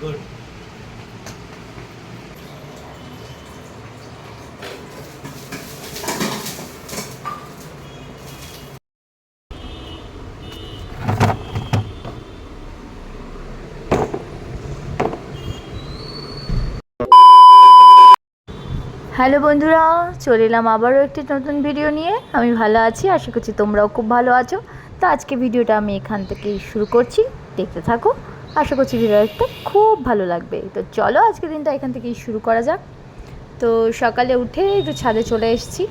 Good. Hello বন্ধুরা, চলে এলাম আবারও একটি নতুন ভিডিও নিয়ে। আমি ভালো আছি, আশা করছি তোমরাও খুব ভালো আছো। তো আজকে ভিডিওটা আমি এখান থেকেই শুরু করছি, দেখতে থাকো। আশা করছি ভিডিওটা খুব ভালো লাগবে। তো চলো আজকে দিনটা এখান থেকেই শুরু করা যাক। তো সকালে উঠে একটু ছাদে চলে এসেছি।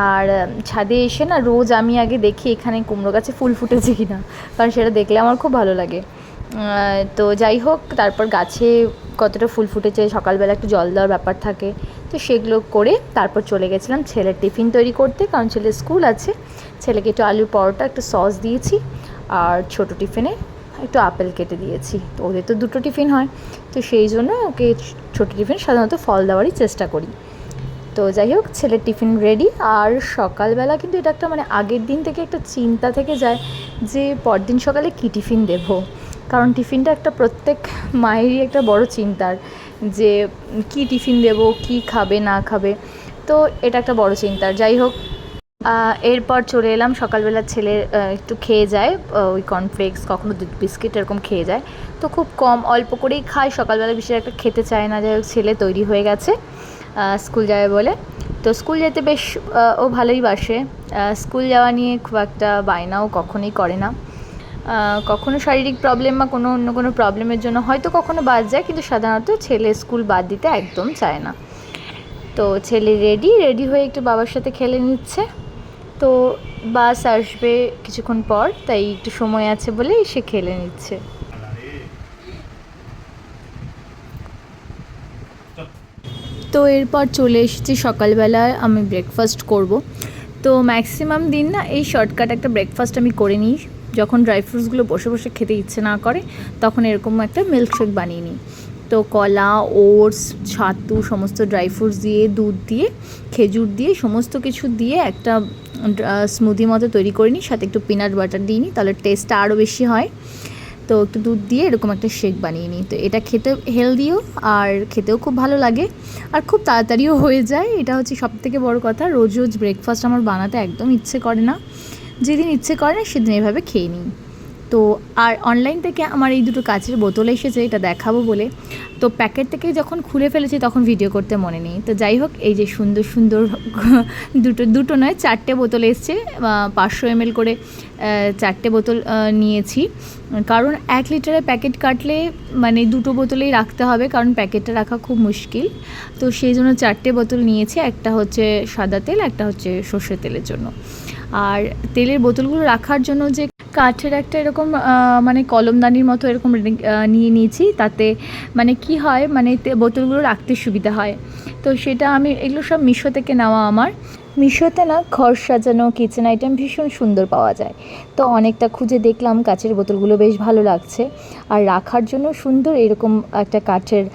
আর ছাদে এসে না রোজ আমি আগে দেখি এখানে কুমড়ো গাছে ফুল ফুটেছে কি না, কারণ সেটা দেখলে আমার খুব ভালো লাগে। তো যাই হোক, তারপর গাছে কতটা ফুল ফুটেছে, সকালবেলা একটু জল দেওয়ার ব্যাপার থাকে, তো সেগুলো করে তারপর চলে গেছিলাম ছেলের টিফিন তৈরি করতে, কারণ ছেলের স্কুল আছে। ছেলেকে একটু আলুর পরোটা, একটু সস দিয়েছি, আর ছোটো টিফিনে একটু আপেল কেটে দিয়েছি। তো ওদের তো দুটো টিফিন হয়, তো সেই জন্য ওকে ছোটো টিফিন সাধারণত ফল দেওয়ারই চেষ্টা করি। তো যাই হোক, ছেলের টিফিন রেডি। আর সকালবেলা কিন্তু এটা একটা মানে আগের দিন থেকে একটা চিন্তা থেকে যায় যে পরদিন সকালে কী টিফিন দেবো, কারণ টিফিনটা একটা প্রত্যেক মায়েরই একটা বড় চিন্তার, যে কী টিফিন দেবো, কী খাবে না খাবে। তো এটা একটা বড় চিন্তার। যাই হোক, এরপর চলে এলাম। সকালবেলা ছেলে একটু খেয়ে যায় ওই কর্নফ্লেক্স, কখনো দুধ বিস্কিট এরকম খেয়ে যায়। তো খুব কম অল্প করেই খায়, সকালবেলা বেশি একটা খেতে চায় না। যাই হোক, ছেলে তৈরি হয়ে গেছে স্কুল যাবে বলে। তো স্কুল যেতে বেশ ও ভালোই বাসে। স্কুল যাওয়া নিয়ে খুব একটা বায়নাও কখনোই করে না। কখনো শারীরিক প্রবলেম বা কোনো অন্য কোনো প্রবলেমের জন্য হয়তো কখনো বাদ যায়, কিন্তু সাধারণত ছেলে স্কুল বাদ দিতে একদম চায় না। তো ছেলে রেডি হয়ে একটু বাবার সাথে খেলে নিচ্ছে। তো বাস আসবে কিছুক্ষণ পর, তাই একটু সময় আছে বলে সে খেলে নিচ্ছে। তো এরপর চলে এসেছি সকালবেলায় আমি ব্রেকফাস্ট করব। তো ম্যাক্সিমাম দিন না এই শর্টকাট একটা ব্রেকফাস্ট আমি করে নিই। যখন ড্রাই ফ্রুটসগুলো বসে বসে খেতে ইচ্ছে না করে, তখন এরকম একটা মিল্কশেক বানিয়ে নিই। তো কলা, ওটস, ছাতু, সমস্ত ড্রাই ফ্রুটস দিয়ে, দুধ দিয়ে, খেজুর দিয়ে, সমস্ত কিছু দিয়ে একটা স্মুদি মতো তৈরি করে নিই। সাথে একটু পিনাট বাটার দিয়ে নিই, তাহলে টেস্টটা আরও বেশি হয়। তো একটু দুধ দিয়ে এরকম একটা শেক বানিয়ে নিই। তো এটা খেতে হেলদিও, আর খেতেও খুব ভালো লাগে, আর খুব তাড়াতাড়িও হয়ে যায়। এটা হচ্ছে সবথেকে বড় কথা। রোজ রোজ ব্রেকফাস্ট আমার বানাতে একদম ইচ্ছে করে না। যেদিন ইচ্ছে করে না সেদিন এভাবে খেয়ে নিই। তো আর অনলাইন থেকে আমার এই দুটো কাচের বোতল এসেছে, এটা দেখাবো বলে। তো প্যাকেট থেকে যখন খুলে ফেলেছি তখন ভিডিও করতে মনে নেই। তো যাই হোক, এই যে সুন্দর সুন্দর দুটো নয় 4টে বোতল এসছে। 500 ml করে 4টে বোতল নিয়েছি, কারণ 1 লিটারের প্যাকেট কাটলে মানে দুটো বোতলেই রাখতে হবে, কারণ প্যাকেটটা রাখা খুব মুশকিল। তো সেই জন্য 4টে বোতল নিয়েছি। একটা হচ্ছে সাদা তেল, একটা হচ্ছে সর্ষের তেলের জন্য। আর তেলের বোতলগুলো রাখার জন্য যে কাঠের একটা এরকম মানে কলমদানির মতো এরকম নিয়ে নিয়েছি, তাতে মানে কি হয়, মানে বোতলগুলো রাখতে সুবিধা হয়। তো সেটা আমি, এগুলো সব মিশো থেকে নেওয়া আমার। মিশোতে না ঘর সাজানো কিচেন আইটেম ভীষণ সুন্দর পাওয়া যায়। তো অনেকটা খুঁজে দেখলাম, কাচের বোতলগুলো বেশ ভালো লাগছে, আর রাখার জন্য সুন্দর এরকম একটা কাঠের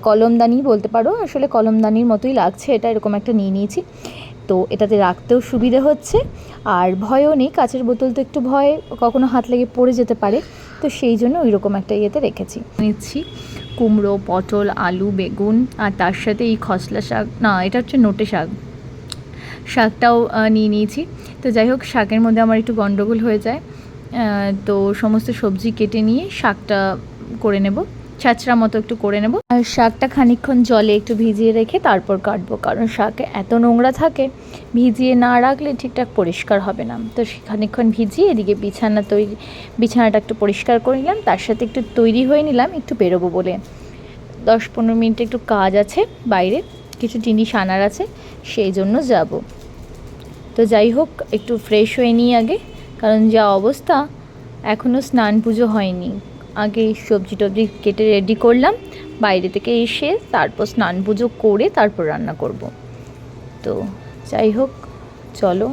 কলমদানি বলতে পারো, আসলে কলমদানির মতোই লাগছে এটা, এরকম একটা নিয়ে নিয়েছি। তো এটাতে রাখতেও সুবিধে হচ্ছে, আর ভয়ও নেই। কাচের বোতল তো একটু ভয়, কখনো হাত লেগে পড়ে যেতে পারে, তো সেই জন্য ওই রকম একটা ইয়েতে রেখেছি। নিচ্ছি কুমড়ো, পটল, আলু, বেগুন, আর তার সাথে এই খসলা শাক, না এটা হচ্ছে নোটে শাক, শাকটাও নিয়ে নিয়েছি। তো যাই হোক, শাকের মধ্যে আমার একটু গন্ডগোল হয়ে যায়। তো সমস্ত সবজি কেটে নিয়ে শাকটা করে নেব, ছ্যাঁচড়া মতো একটু করে নেব। আর শাকটা খানিকক্ষণ জলে একটু ভিজিয়ে রেখে তারপর কাটবো, কারণ শাকে এত নোংরা থাকে, ভিজিয়ে না রাখলে ঠিকঠাক পরিষ্কার হবে না। তো খানিকক্ষণ ভিজিয়ে এদিকে বিছানাটা একটু পরিষ্কার করে নিলাম, তার সাথে একটু তৈরি হয়ে নিলাম একটু বেরোবো বলে। 10-15 মিনিট একটু কাজ আছে বাইরে, কিছু জিনিস আনার আছে, সেই জন্য যাব। তো যাই হোক, একটু ফ্রেশ হয়ে নিই আগে, কারণ যা অবস্থা, এখনও স্নান পুজো হয়নি। আগে সবজি টবজি কেটে রেডি করলাম, বাইরে থেকে এসে তারপর স্নান পুজো করে তারপর রান্না করব। তো যাই হোক, চলো।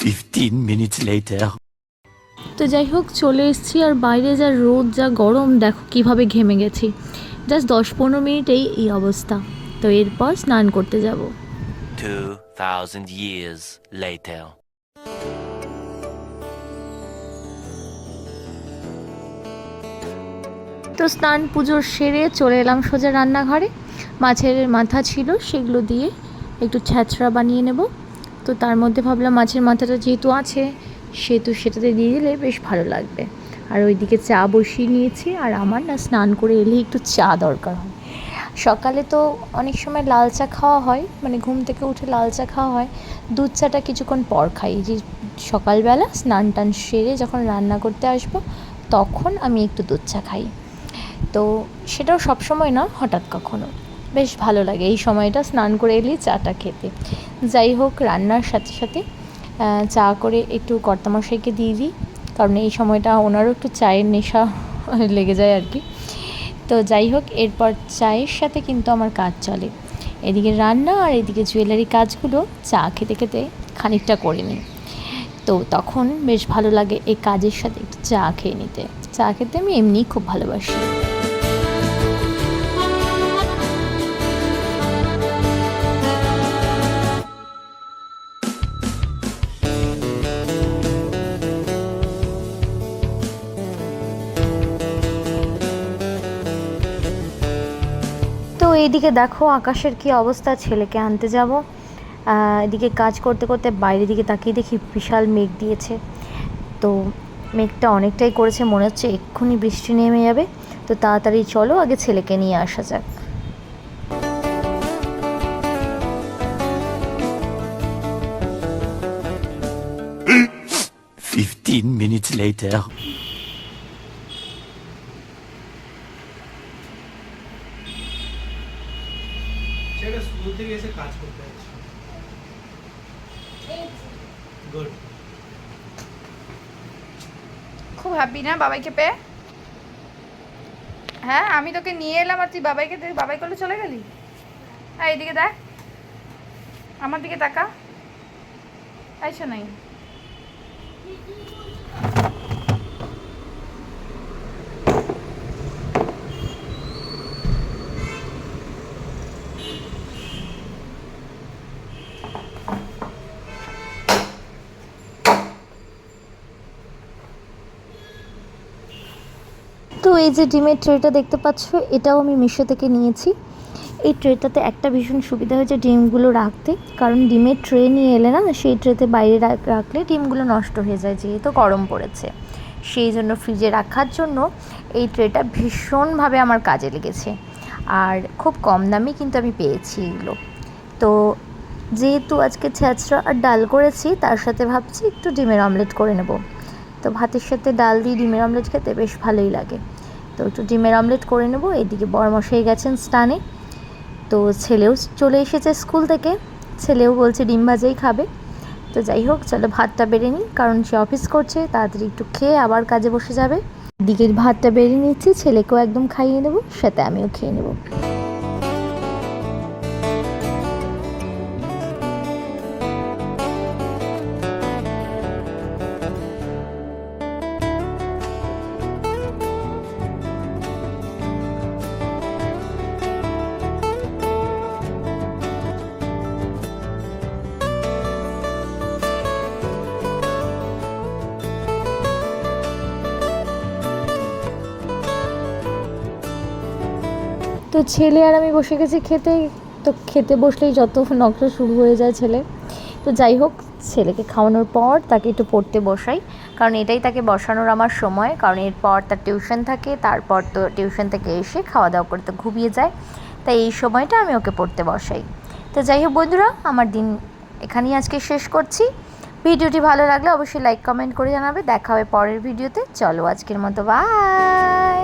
Fifteen minutes later. তো যাই হোক চলে এসেছি, আর বাইরে যা রোদ যা গরম দেখো কিভাবে ঘেমে গেছি। জাস্ট 10-15 মিনিটেই এই অবস্থা। তো এরপর স্নান করতে যাব। 2000 years later. তো স্নান পুজো সেরে চলে এলাম সোজা রান্নাঘরে। মাছের মাথা ছিল, সেগুলো দিয়ে একটু ছ্যাঁচড়া বানিয়ে নেব। তো তার মধ্যে ভাবলাম মাছের মাথাটা যেহেতু আছে সেহেতু সেটাতে দিয়ে দিলে বেশ ভালো লাগবে। আর ওইদিকে চা বসিয়ে নিয়েছি, আর আমার না স্নান করে এলেই একটু চা দরকার হয়। সকালে তো অনেক সময় লাল চা খাওয়া হয়, মানে ঘুম থেকে উঠে লাল চা খাওয়া হয়, দুধ চাটা কিছুক্ষণ পর খাই। যে সকালবেলা স্নান টান সেরে যখন রান্না করতে আসবো তখন আমি একটু দুধ চা খাই। তো সেটাও সবসময় না, হঠাৎ কখনো বেশ ভালো লাগে এই সময়টা স্নান করে এলেই চাটা খেতে। যাই হোক রান্নার সাথে সাথে চা করে একটু কর্তামশাইকে দিয়ে দিই, কারণ এই সময়টা ওনারও একটু চায়ের নেশা লেগে যায় আর কি। তো যাই হোক এরপর চায়ের সাথে কিন্তু আমার কাজ চলে, এদিকে রান্না আর এদিকে জুয়েলারি কাজগুলো চা খেতে খেতে খানিকটা করে নিই। তো তখন বেশ ভালো লাগে এই কাজের সাথে একটু চা খেয়ে নিতে। চা খেতে আমি এমনিই খুব ভালোবাসি। তো এইদিকে দেখো আকাশের কি অবস্থা, ছেলেকে আনতে যাব। এদিকে কাজ করতে করতে বাইরের দিকে তাকিয়ে দেখি বিশাল মেঘ দিয়েছে। তো মেঘটা অনেকটাই করেছে, মনে হচ্ছে এক্ষুনি বৃষ্টি নেমে যাবে। তো তাড়াতাড়ি চলো আগে ছেলেকে নিয়ে আসা যাক। 15 minutes later. সেটা স্কুল থেকে এসে কাজ করতে হচ্ছে। গুড। খুব হ্যাপি না বাবাইকে পেয়ে? হ্যাঁ আমি তোকে নিয়ে এলাম আর তুই বাবাইকে বাবাই করলে চলে গেলি। হ্যাঁ এইদিকে দেখ, আমার দিকে তাকা। আইসো নাই তো এই যে ডিমের ট্রেটা দেখতে পাচ্ছ, এটাও আমি মিশো থেকে নিয়েছি। এই ট্রেটাতে একটা ভীষণ সুবিধা হয়েছে ডিমগুলো রাখতে, কারণ ডিমের ট্রে নিয়ে এলে না সেই ট্রেতে বাইরে রাখলে ডিমগুলো নষ্ট হয়ে যায়, যেহেতু গরম পড়েছে। সেই জন্য ফ্রিজে রাখার জন্য এই ট্রেটা ভীষণভাবে আমার কাজে লেগেছে, আর খুব কম দামে কিন্তু আমি পেয়েছি এগুলো। তো যেহেতু আজকে ছ্যাঁচড়া আর ডাল করেছি, তার সাথে ভাবছি একটু ডিমের অমলেট করে নেব। তো ভাতের সাথে ডাল দিয়ে ডিমের অমলেট খেতে বেশ ভালোই লাগে। তো একটু ডিমের অমলেট করে নেব। এদিকে বড়মশাই গেছেন স্নানে, তো ছেলেও চলে এসেছে স্কুল থেকে, ছেলেও বলছে ডিম ভাজাই খাবে। তো যাই হোক চলো ভাতটা বেড়ে নিই, কারণ সে অফিস করছে, তাড়াতাড়ি একটু খেয়ে আবার কাজে বসে যাবে। এদিকে ভাতটা বেড়ে নিচ্ছি, ছেলেকেও একদম খাইয়ে নেব, সাথে আমিও খেয়ে নেব। তো ছেলে আর আমি বসে গেছি খেতে। তো খেতে বসলেই যত নকশা শুরু হয়ে যায় ছেলে। তো যাই হোক ছেলেকে খাওয়ানোর পর তাকে একটু পড়তে বসাই, কারণ এটাই তাকে বসানোর আমার সময়, কারণ এরপর তার টিউশন থাকে, তারপর তো টিউশন থেকে এসে খাওয়া দাওয়া করে তো ঘুমিয়ে যায়। তাই এই সময়টা আমি ওকে পড়তে বসাই। তো যাই হোক বন্ধুরা, আমার দিন এখানেই আজকে শেষ করছি। ভিডিওটি ভালো লাগলে অবশ্যই লাইক কমেন্ট করে জানাবে। দেখা হবে পরের ভিডিওতে। চলো আজকের মতো বাই।